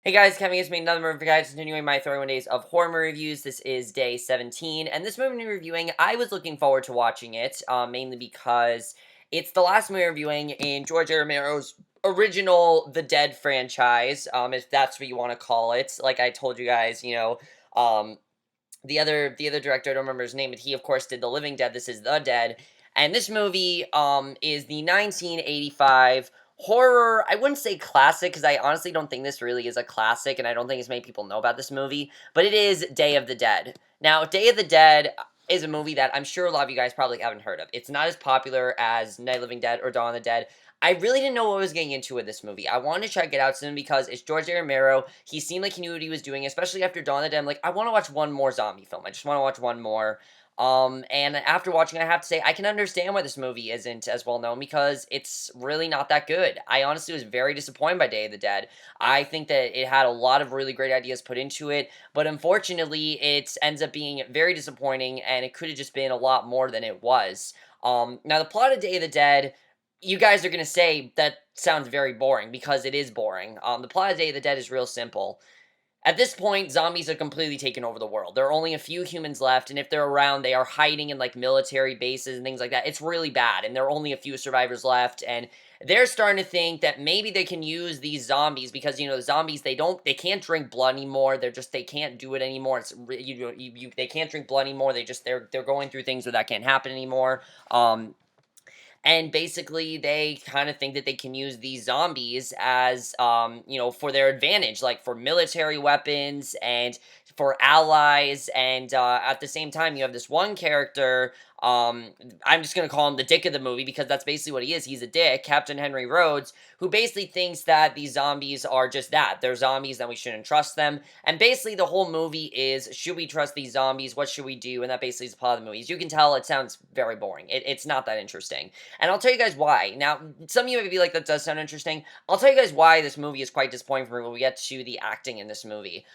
Hey guys, Kevin is making another movie guys, continuing my 31 days of horror movie reviews. This is day 17, and this movie I'm reviewing, I was looking forward to watching it, mainly because it's the last movie I'm reviewing in George A. Romero's original The Dead franchise, if that's what you want to call it. Like I told you guys, um, the other director, I don't remember his name, but he of course did The Living Dead. This is The Dead, and this movie is the 1985 horror. I wouldn't say classic because I honestly don't think this really is a classic, and I don't think as many people know about this movie. But it is Day of the Dead. Now, Day of the Dead is a movie that I'm sure a lot of you guys probably haven't heard of. It's not as popular as Night of the Living Dead or Dawn of the Dead. I really didn't know what I was getting into with this movie. I wanted to check it out soon because it's George A. Romero. He seemed like he knew what he was doing, especially after Dawn of the Dead. I'm like, I want to watch one more zombie film. I just want to watch one more. And after watching, I have to say, I can understand why this movie isn't as well known because it's really not that good. I honestly was very disappointed by Day of the Dead. I think that it had a lot of really great ideas put into it, but unfortunately, it ends up being very disappointing, and it could have just been a lot more than it was. Now the plot of Day of the Dead, you guys are gonna say that sounds very boring because it is boring. The plot of Day of the Dead is real simple. At this point, zombies have completely taken over the world. There are only a few humans left, and if they're around, they are hiding in like military bases and things like that. It's really bad, and there are only a few survivors left, and they're starting to think that maybe they can use these zombies because zombies they can't drink blood anymore. They can't do it anymore. They can't drink blood anymore. They're going through things where that can't happen anymore. And basically they kind of think that they can use these zombies as for their advantage, like for military weapons and for allies. And at the same time, you have this one character, I'm just going to call him the dick of the movie because that's basically what he is. He's a dick, Captain Henry Rhodes, who basically thinks that these zombies are just that. They're zombies, then we shouldn't trust them. And basically the whole movie is, should we trust these zombies? What should we do? And that basically is the plot of the movie. As you can tell, it sounds very boring. It's not that interesting. And I'll tell you guys why. Now, some of you may be like, that does sound interesting. I'll tell you guys why this movie is quite disappointing for me when we get to the acting in this movie.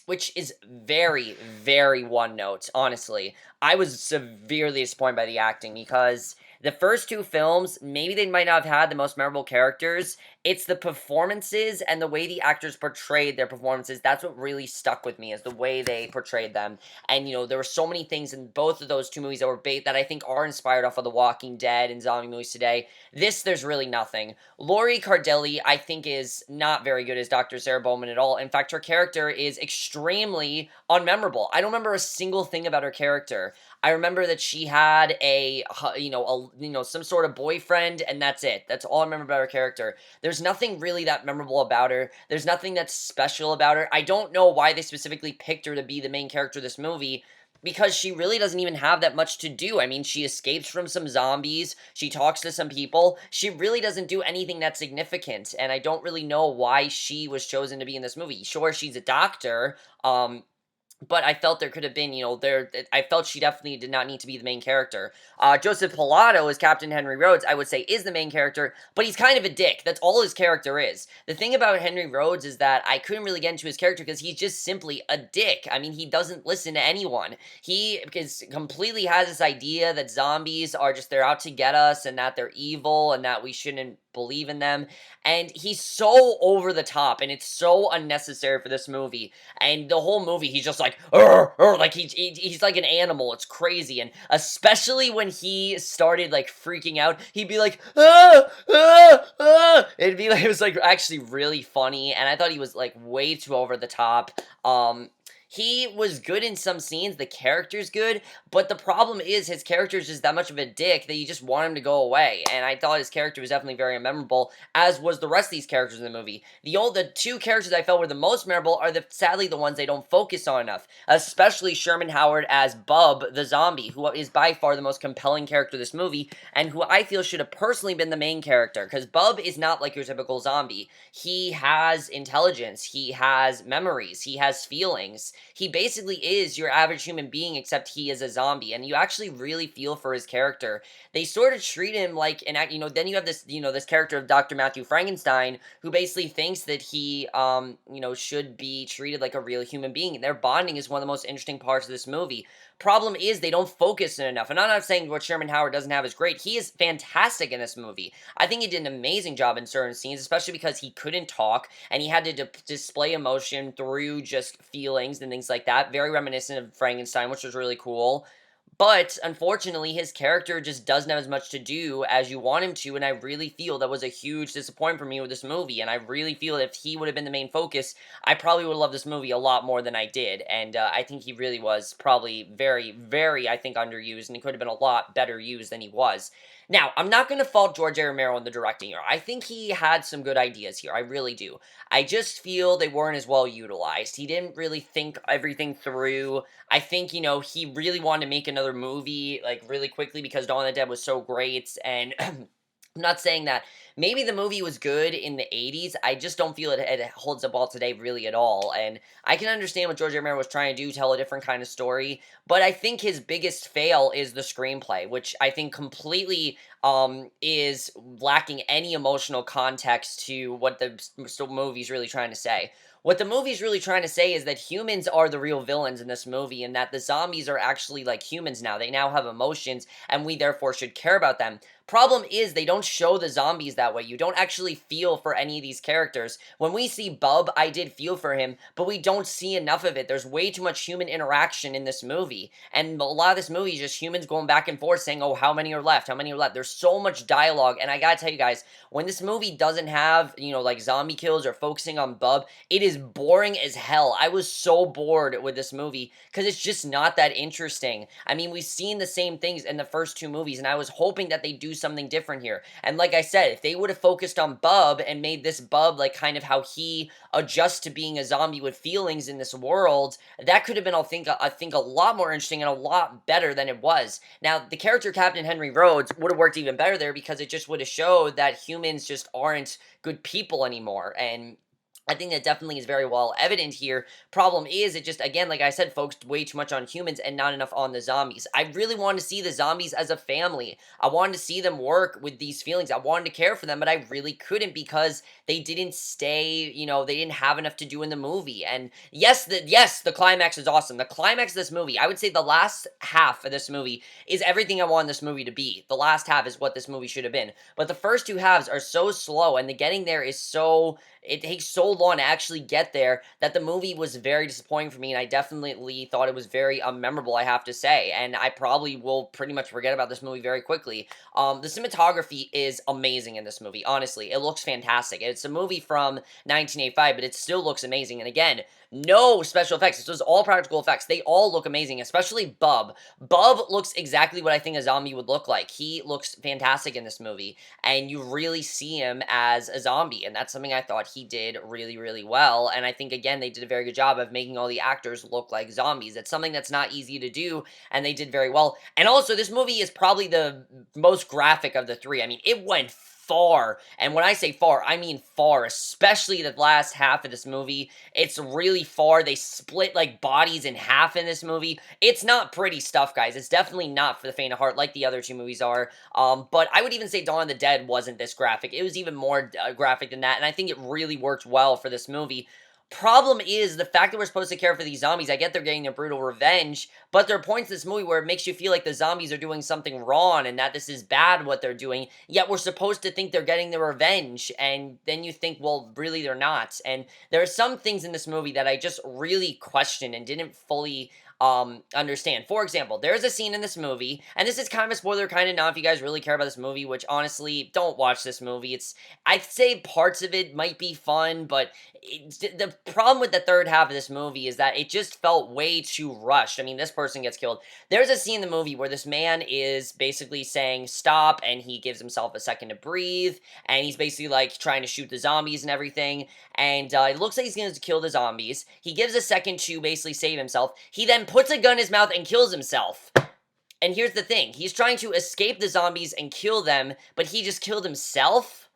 Which is very, very one note, honestly. I was severely disappointed by the acting because the first two films, maybe they might not have had the most memorable characters. It's the performances and the way the actors portrayed their performances. That's what really stuck with me, is the way they portrayed them. And there were so many things in both of those two movies that were that I think are inspired off of The Walking Dead and zombie movies today. There's really nothing. Laurie Cardelli, I think, is not very good as Dr. Sarah Bowman at all. In fact, her character is extremely unmemorable. I don't remember a single thing about her character. I remember that she had some sort of boyfriend, and that's it. That's all I remember about her character. There's nothing really that memorable about her. There's nothing that's special about her. I don't know why they specifically picked her to be the main character of this movie, because she really doesn't even have that much to do. I mean, she escapes from some zombies, she talks to some people, she really doesn't do anything that's significant, and I don't really know why she was chosen to be in this movie. Sure, she's a doctor, but I felt there could have been, I felt she definitely did not need to be the main character. Joseph Pilato as Captain Henry Rhodes, I would say, is the main character, but he's kind of a dick. That's all his character is. The thing about Henry Rhodes is that I couldn't really get into his character because he's just simply a dick. I mean, he doesn't listen to anyone. He completely has this idea that zombies are just, they're out to get us, and that they're evil, and that we shouldn't believe in them. And he's so over the top, and it's so unnecessary for this movie. And the whole movie, he's just like, "Arr, arr," like he's like an animal. It's crazy, and especially when he started like freaking out, he'd be like, "Ah, ah, ah." It was like actually really funny, and I thought he was like way too over the top. He was good in some scenes, the character's good, but the problem is his character is just that much of a dick that you just want him to go away, and I thought his character was definitely very memorable, as was the rest of these characters in the movie. The two characters I felt were the most memorable are sadly the ones they don't focus on enough, especially Sherman Howard as Bub the zombie, who is by far the most compelling character of this movie, and who I feel should have personally been the main character, because Bub is not like your typical zombie. He has intelligence, he has memories, he has feelings, he basically is your average human being, except he is a zombie, and you actually really feel for his character. They sort of treat him like an act, then you have this, this character of Dr. Matthew Frankenstein, who basically thinks that he, should be treated like a real human being. Their bonding is one of the most interesting parts of this movie. Problem is, they don't focus it enough. And I'm not saying what Sherman Howard doesn't have is great. He is fantastic in this movie. I think he did an amazing job in certain scenes, especially because he couldn't talk and he had to display emotion through just feelings and things like that. Very reminiscent of Frankenstein, which was really cool. But unfortunately, his character just doesn't have as much to do as you want him to, and I really feel that was a huge disappointment for me with this movie. And I really feel that if he would have been the main focus, I probably would have loved this movie a lot more than I did. And I think he really was probably very, very, I think, underused, and he could have been a lot better used than he was. Now, I'm not going to fault George A. Romero in the directing here. I think he had some good ideas here. I really do. I just feel they weren't as well utilized. He didn't really think everything through. I think, he really wanted to make another movie, like, really quickly because Dawn of the Dead was so great, and I'm not saying that maybe the movie was good in the 80s. I just don't feel it holds up all today really at all, and I can understand what George A. Romero was trying to do, tell a different kind of story, but I think his biggest fail is the screenplay, which I think completely is lacking any emotional context to what the movie's really trying to say. What the movie's really trying to say is that humans are the real villains in this movie, and that the zombies are actually like humans now. They now have emotions, and we therefore should care about them. Problem is, they don't show the zombies that way. You don't actually feel for any of these characters. When we see Bub, I did feel for him, but we don't see enough of it. There's way too much human interaction in this movie, and a lot of this movie is just humans going back and forth saying, oh, how many are left? How many are left? There's so much dialogue, and I gotta tell you guys, when this movie doesn't have, like zombie kills or focusing on Bub, it is boring as hell. I was so bored with this movie because it's just not that interesting. I mean, we've seen the same things in the first two movies, and I was hoping that they do something different here. And like I said, if they would have focused on Bub and made this Bub like kind of how he adjusts to being a zombie with feelings in this world, that could have been, I think a lot more interesting and a lot better than it was. Now, the character Captain Henry Rhodes would have worked even better there because it just would have showed that humans just aren't good people anymore. And I think that definitely is very well evident here. Problem is, it just, again, like I said, focused way too much on humans and not enough on the zombies. I really wanted to see the zombies as a family. I wanted to see them work with these feelings. I wanted to care for them, but I really couldn't because they didn't stay, they didn't have enough to do in the movie. And yes, the climax is awesome. The climax of this movie, I would say the last half of this movie is everything I want this movie to be. The last half is what this movie should have been. But the first two halves are so slow, and the getting there is so, it takes so long to actually get there that the movie was very disappointing for me, and I definitely thought it was very unmemorable, I have to say, and I probably will pretty much forget about this movie very quickly. The cinematography is amazing in this movie, honestly. It looks fantastic. It's a movie from 1985, but it still looks amazing, and again, no special effects. This was all practical effects. They all look amazing, especially Bub. Bub looks exactly what I think a zombie would look like. He looks fantastic in this movie, and you really see him as a zombie, and that's something I thought he did really, really well, and I think, again, they did a very good job of making all the actors look like zombies. It's something that's not easy to do, and they did very well, and also, this movie is probably the most graphic of the three. I mean, it went far, and when I say far, I mean far, especially the last half of this movie. It's really far. They split, like, bodies in half in this movie. It's not pretty stuff, guys. It's definitely not for the faint of heart like the other two movies are. But I would even say Dawn of the Dead wasn't this graphic. It was even more graphic than that, and I think it really worked well for this movie. Problem is the fact that we're supposed to care for these zombies. I get they're getting their brutal revenge, but there are points in this movie where it makes you feel like the zombies are doing something wrong and that this is bad what they're doing, yet we're supposed to think they're getting their revenge, and then you think, well, really they're not. And there are some things in this movie that I just really questioned and didn't fully understand. For example, there's a scene in this movie, and this is kind of a spoiler, kind of not if you guys really care about this movie, which honestly, don't watch this movie. I'd say parts of it might be fun, but the problem with the third half of this movie is that it just felt way too rushed. I mean, this person gets killed. There's a scene in the movie where this man is basically saying stop, and he gives himself a second to breathe, and he's basically like trying to shoot the zombies and everything, and it looks like he's going to kill the zombies. He gives a second to basically save himself. He then puts a gun in his mouth and kills himself. And here's the thing. He's trying to escape the zombies and kill them, but he just killed himself?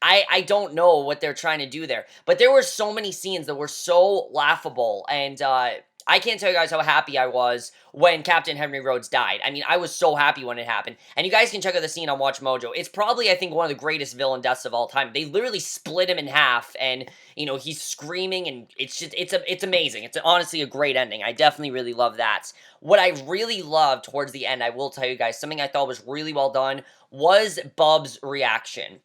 I don't know what they're trying to do there. But there were so many scenes that were so laughable, and I can't tell you guys how happy I was when Captain Henry Rhodes died. I mean, I was so happy when it happened. And you guys can check out the scene on Watch Mojo. It's probably, I think, one of the greatest villain deaths of all time. They literally split him in half, and he's screaming, and it's amazing. It's honestly a great ending. I definitely really love that. What I really loved towards the end, I will tell you guys, something I thought was really well done was Bub's reaction.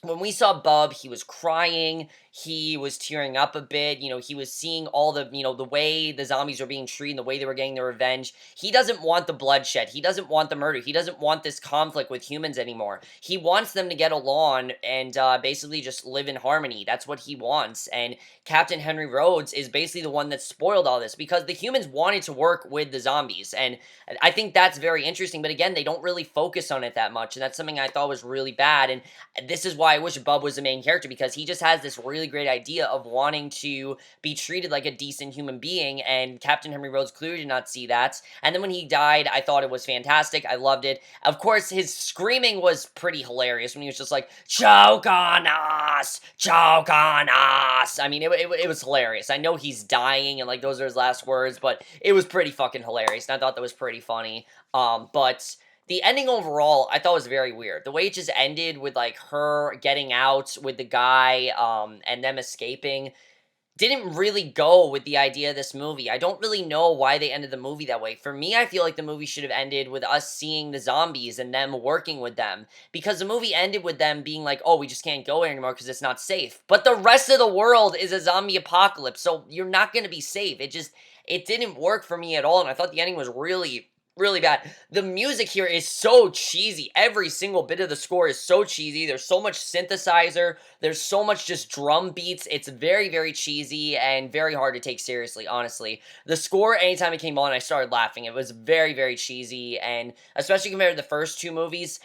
When we saw Bub, he was crying, he was tearing up a bit, he was seeing all the way the zombies were being treated, the way they were getting their revenge. He doesn't want the bloodshed, he doesn't want the murder, he doesn't want this conflict with humans anymore. He wants them to get along and basically just live in harmony. That's what he wants, and Captain Henry Rhodes is basically the one that spoiled all this because the humans wanted to work with the zombies, and I think that's very interesting, but again, they don't really focus on it that much, and that's something I thought was really bad, and this is why I wish Bub was the main character, because he just has this really great idea of wanting to be treated like a decent human being, and Captain Henry Rhodes clearly did not see that. And then when he died, I thought it was fantastic. I loved it. Of course, his screaming was pretty hilarious when he was just like, choke on us! Choke on us! I mean, it was hilarious. I know he's dying, and like those are his last words, but it was pretty fucking hilarious, and I thought that was pretty funny. But the ending overall, I thought was very weird. The way it just ended with like her getting out with the guy, and them escaping, didn't really go with the idea of this movie. I don't really know why they ended the movie that way. For me, I feel like the movie should have ended with us seeing the zombies and them working with them. Because the movie ended with them being like, oh, we just can't go anymore because it's not safe. But the rest of the world is a zombie apocalypse, so you're not going to be safe. It didn't work for me at all, and I thought the ending was really, really bad. The music here is so cheesy. Every single bit of the score is so cheesy. There's so much synthesizer. There's so much just drum beats. It's very, very cheesy and very hard to take seriously, honestly. The score, anytime it came on, I started laughing. It was very, very cheesy, and especially compared to the first two movies,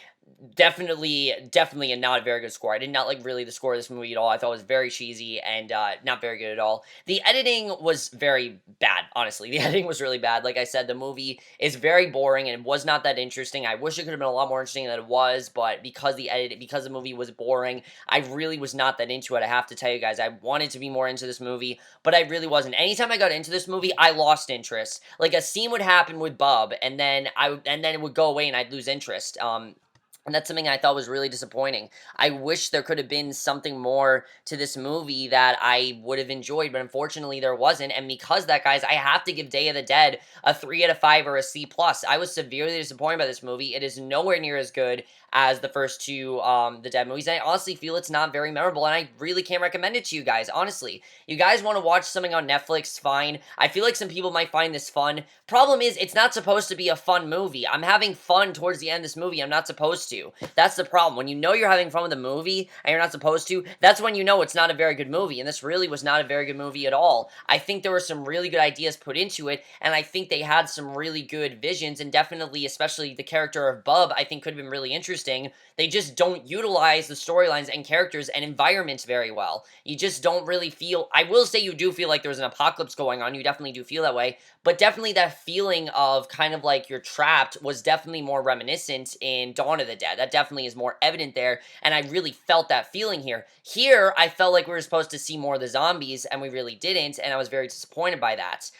definitely a not a very good score. I did not like really the score of this movie at all. I thought it was very cheesy and not very good at all. The editing was very bad, honestly. The editing was really bad. Like I said, the movie is very boring and was not that interesting. I wish it could have been a lot more interesting than it was, but because the movie was boring, I really was not that into it. I have to tell you guys, I wanted to be more into this movie, but I really wasn't. Anytime I got into this movie, I lost interest. Like a scene would happen with Bub, and then it would go away, and I'd lose interest. And that's something I thought was really disappointing. I wish there could have been something more to this movie that I would have enjoyed, but unfortunately there wasn't. And because of that, guys, I have to give Day of the Dead a 3 out of 5 or a C+. I was severely disappointed by this movie. It is nowhere near as good as the first two The Dead movies. And I honestly feel it's not very memorable, and I really can't recommend it to you guys, honestly. You guys want to watch something on Netflix, fine. I feel like some people might find this fun. Problem is, it's not supposed to be a fun movie. I'm having fun towards the end of this movie. I'm not supposed to. That's the problem. When you know you're having fun with a movie and you're not supposed to, that's when you know it's not a very good movie. And this really was not a very good movie at all. I think there were some really good ideas put into it, and I think they had some really good visions, and definitely, especially the character of Bub, I think could have been really interesting. They just don't utilize the storylines and characters and environments very well. You just don't really feel, I will say you do feel like there's an apocalypse going on. You definitely do feel that way, but definitely that feeling of kind of like you're trapped was definitely more reminiscent in Dawn of the Dead. That definitely is more evident there, and I really felt that feeling here. Here, I felt like we were supposed to see more of the zombies, and we really didn't, and I was very disappointed by that.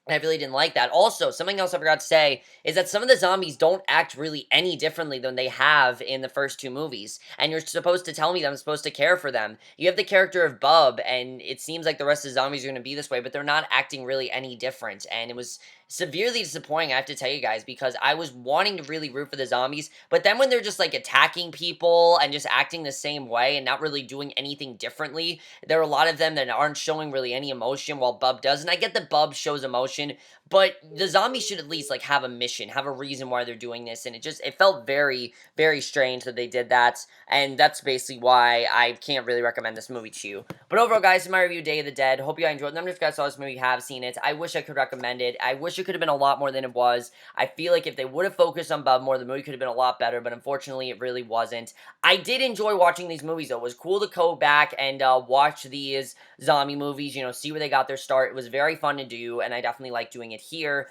I really didn't like that. Also, something else I forgot to say is that some of the zombies don't act really any differently than they have in the first two movies. And you're supposed to tell me that I'm supposed to care for them. You have the character of Bub, and it seems like the rest of the zombies are going to be this way, but they're not acting really any different. And it was severely disappointing, I have to tell you guys, because I was wanting to really root for the zombies, but then when they're just like attacking people and just acting the same way and not really doing anything differently, there are a lot of them that aren't showing really any emotion while Bub does. And I get that Bub shows emotion, but the zombies should at least like have a mission, have a reason why they're doing this, and it felt very, very strange that they did that, and that's basically why I can't really recommend this movie to you. But overall, guys, in my review, Day of the Dead, hope you guys enjoyed. Let me know if you guys saw this movie, have seen it. I wish I could recommend it. I wish it it could have been a lot more than it was. I feel like if they would have focused on Bub more, the movie could have been a lot better, but unfortunately, it really wasn't. I did enjoy watching these movies, though. It was cool to go back and watch these zombie movies, see where they got their start. It was very fun to do, and I definitely like doing it here.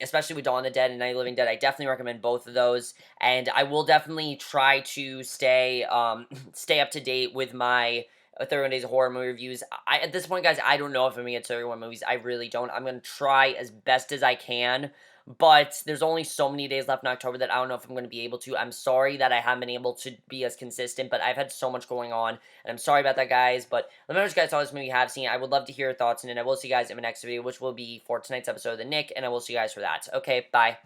Especially with Dawn of the Dead and Night of the Living Dead, I definitely recommend both of those, and I will definitely try to stay stay up to date with my 31 Days of Horror movie reviews. At this point, guys, I don't know if I'm gonna get 31 movies. I really don't. I'm gonna try as best as I can, but there's only so many days left in October that I don't know if I'm gonna be able to. I'm sorry that I haven't been able to be as consistent, but I've had so much going on, and I'm sorry about that, guys. But let me know what you guys saw this movie, have seen. I would love to hear your thoughts, and then I will see you guys in my next video, which will be for tonight's episode of The Nick, and I will see you guys for that. Okay, bye.